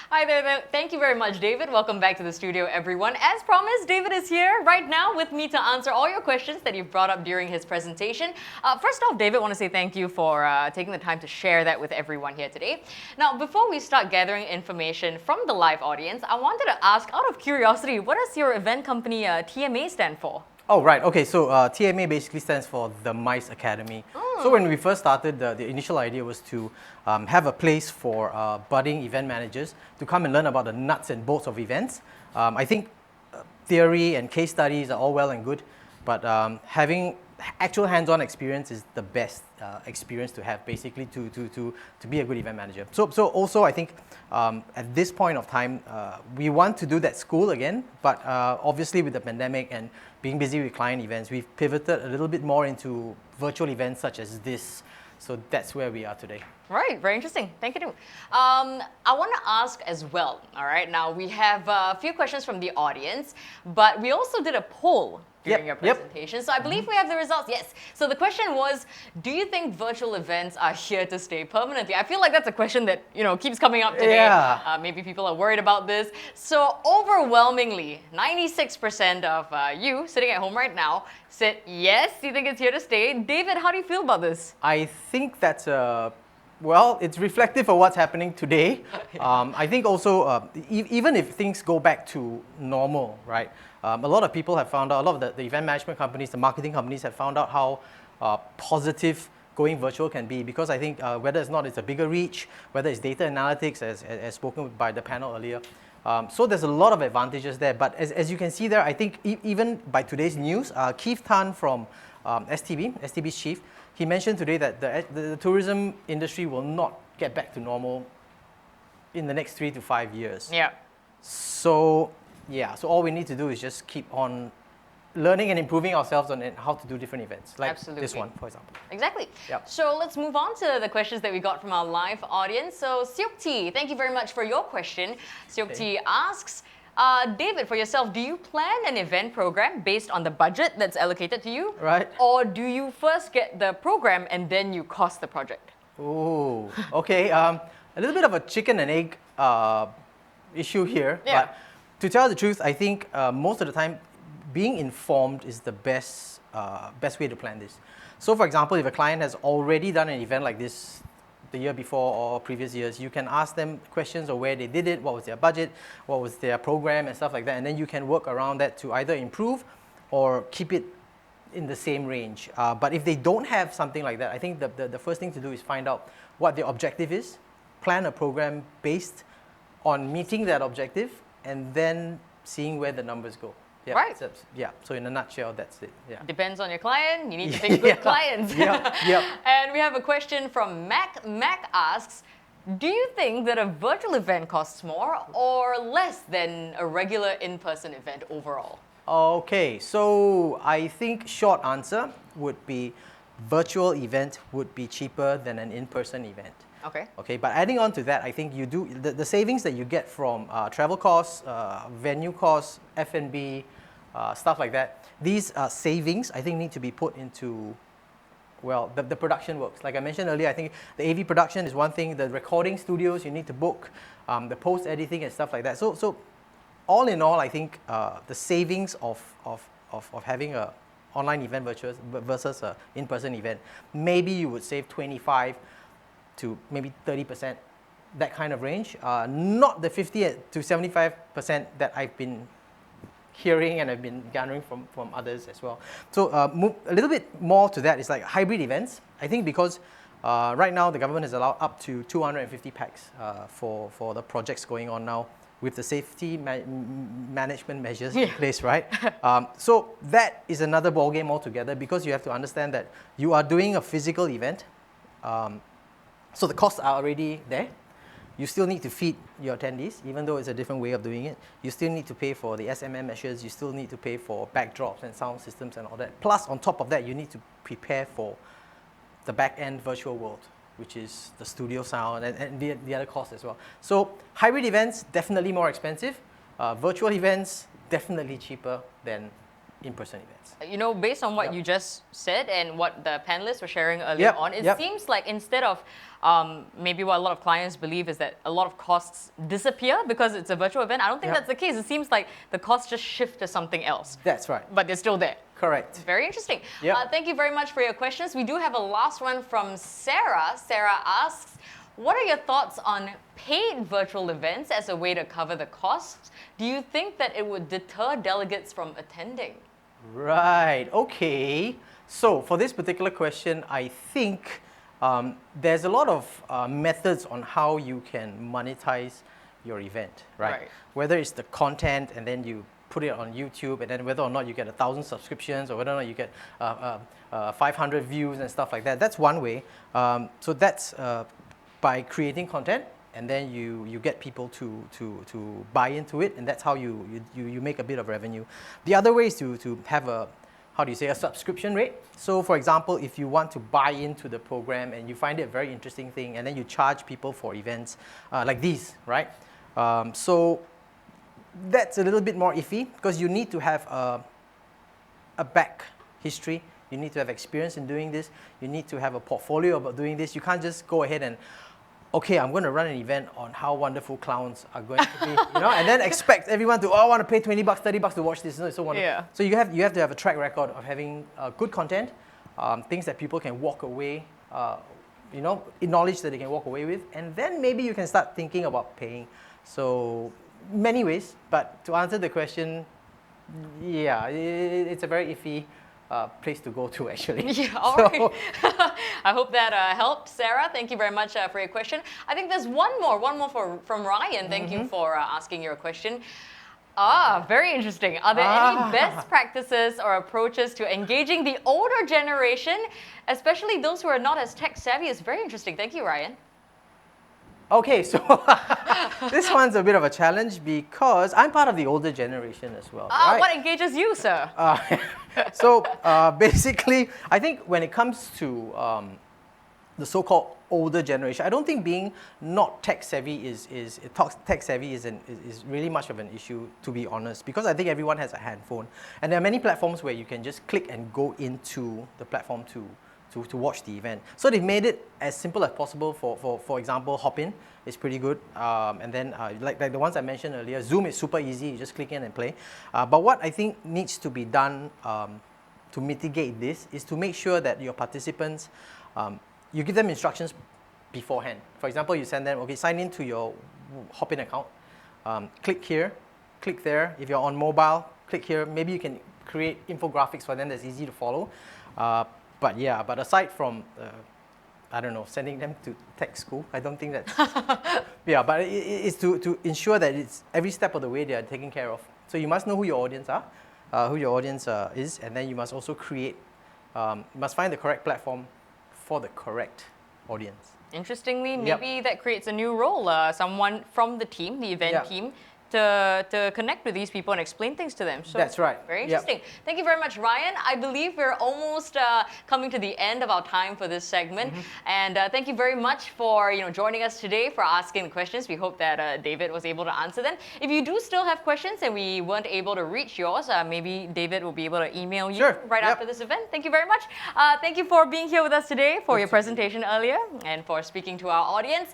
Hi there. Thank you very much, David. Welcome back to the studio, everyone. As promised, David is here right now with me to answer all your questions that you've brought up during his presentation. First off, David, I want to say thank you for taking the time to share that with everyone here today. Now, before we start gathering information from the live audience, I wanted to ask, out of curiosity, what does your event company TMA stand for? Oh, right. Okay, so TMA basically stands for the MICE Academy. So when we first started, the initial idea was to have a place for budding event managers to come and learn about the nuts and bolts of events. I think theory and case studies are all well and good, but having actual hands-on experience is the best experience to have, basically, to be a good event manager. So also, I think at this point of time, we want to do that school again, but obviously with the pandemic and being busy with client events, we've pivoted a little bit more into virtual events such as this. So that's where we are today. Right, very interesting. Thank you. I want to ask as well, all right, now we have a few questions from the audience, but we also did a poll during your presentation. So I believe we have the results. Yes. So the question was, do you think virtual events are here to stay permanently? I feel like that's a question that, keeps coming up today. Yeah. Maybe people are worried about this. So overwhelmingly, 96% of you sitting at home right now said yes, you think it's here to stay. David, how do you feel about this? I think that's well, it's reflective of what's happening today. I think also, even if things go back to normal, right? A lot of people have found out, a lot of the event management companies, the marketing companies have found out how positive going virtual can be, because I think whether it's a bigger reach, whether it's data analytics, as spoken by the panel earlier. So there's a lot of advantages there. But as you can see there, I think even by today's news, Keith Tan from STB's chief, he mentioned today that the tourism industry will not get back to normal in the next 3 to 5 years. Yeah. So all we need to do is just keep on learning and improving ourselves on how to do different events, like this one, for example. Exactly. Yep. So let's move on to the questions that we got from our live audience. So Seok T, thank you very much for your question. Seok T asks, David, for yourself, do you plan an event program based on the budget that's allocated to you? Right. Or do you first get the program and then you cost the project? Oh, okay. A little bit of a chicken and egg issue here. Yeah. But to tell the truth, I think most of the time, being informed is the best way to plan this. So for example, if a client has already done an event like this the year before or previous years, you can ask them questions of where they did it, what was their budget, what was their program and stuff like that, and then you can work around that to either improve or keep it in the same range. But if they don't have something like that, I think the first thing to do is find out what their objective is, plan a program based on meeting that objective, and then seeing where the numbers go. Yeah, right. So in a nutshell, that's it. Yeah. Depends on your client. You need to pick good clients. Yeah. And we have a question from Mac. Mac asks, do you think that a virtual event costs more or less than a regular in-person event overall? Okay, so I think short answer would be virtual event would be cheaper than an in-person event. Okay, but adding on to that, I think you do the savings that you get from travel costs, venue costs, F&B, stuff like that. These savings, I think, need to be put into, well, the production works. Like I mentioned earlier, I think the AV production is one thing. The recording studios you need to book, the post editing and stuff like that. So all in all, I think the savings of having a online event versus a in-person event, maybe you would save 25 to maybe 30%, that kind of range. Not the 50 to 75% that I've been hearing and I've been garnering from others as well. So a little bit more to that is like hybrid events. I think because right now the government has allowed up to 250 packs for the projects going on now with the safety management measures in place, right? So that is another ballgame altogether, because you have to understand that you are doing a physical event. So the costs are already there. You still need to feed your attendees, even though it's a different way of doing it. You still need to pay for the SMM measures. You still need to pay for backdrops and sound systems and all that. Plus, on top of that, you need to prepare for the back-end virtual world, which is the studio sound and the other costs as well. So hybrid events, definitely more expensive. Virtual events, definitely cheaper than in-person events. You know, based on what you just said and what the panelists were sharing earlier on, it seems like instead of maybe what a lot of clients believe is that a lot of costs disappear because it's a virtual event. I don't think that's the case. It seems like the costs just shift to something else. That's right. But they're still there. Correct. Very interesting. Thank you very much for your questions. We do have a last one from Sarah. Sarah asks, what are your thoughts on paid virtual events as a way to cover the costs? Do you think that it would deter delegates from attending? Right, okay. So for this particular question, I think there's a lot of methods on how you can monetize your event, right? Whether it's the content and then you put it on YouTube, and then whether or not you get 1,000 subscriptions or whether or not you get 500 views and stuff like that. That's one way. So that's by creating content, and then you get people to buy into it, and that's how you make a bit of revenue. The other way is to have a, how do you say, a subscription rate. So for example, if you want to buy into the program and you find it a very interesting thing, and then you charge people for events like these, right? So that's a little bit more iffy because you need to have a back history. You need to have experience in doing this. You need to have a portfolio about doing this. You can't just go ahead and, okay, I'm going to run an event on how wonderful clowns are going to be, you know, and then expect everyone to, oh, I want to pay $20, $30 to watch this. It's so wonderful. So you have to have a track record of having good content, things that people can walk away, you know, knowledge that they can walk away with, and then maybe you can start thinking about paying. So many ways, but to answer the question, yeah, it's a very iffy place to go to, actually. Yeah, all right. I hope that helped, Sarah. Thank you very much for your question. I think there's one more from Ryan. Thank you for asking your question. Very interesting. Are there any best practices or approaches to engaging the older generation, especially those who are not as tech savvy? It's very interesting. Thank you, Ryan. Okay, so this one's a bit of a challenge because I'm part of the older generation as well. Right? What engages you, sir? So basically, I think when it comes to the so-called older generation, I don't think being not tech savvy is really much of an issue, to be honest, because I think everyone has a handphone, and there are many platforms where you can just click and go into the platform to watch the event. So they've made it as simple as possible. For example, Hopin is pretty good, and then like the ones I mentioned earlier, Zoom is super easy. You just click in and play. But what I think needs to be done to mitigate this is to make sure that your participants, you give them instructions beforehand. For example, you send them, okay, sign in to your Hopin account, click here, click there. If you're on mobile, click here. Maybe you can create infographics for them that's easy to follow. But yeah, but aside from, I don't know, sending them to tech school, I don't think that's, yeah, but it's to ensure that it's every step of the way they are taken care of. So you must know who your audience are, is, and then you must also create, you must find the correct platform for the correct audience. Interestingly, maybe that creates a new role, someone from the team, the event team, to connect with these people and explain things to them. So that's right. Very interesting. Thank you very much, Ryan. I believe we're almost coming to the end of our time for this segment. And thank you very much for joining us today, for asking the questions. We hope that David was able to answer them. If you do still have questions and we weren't able to reach yours, maybe David will be able to email you right after this event. Thank you very much. Thank you for being here with us today, for your presentation earlier, and for speaking to our audience.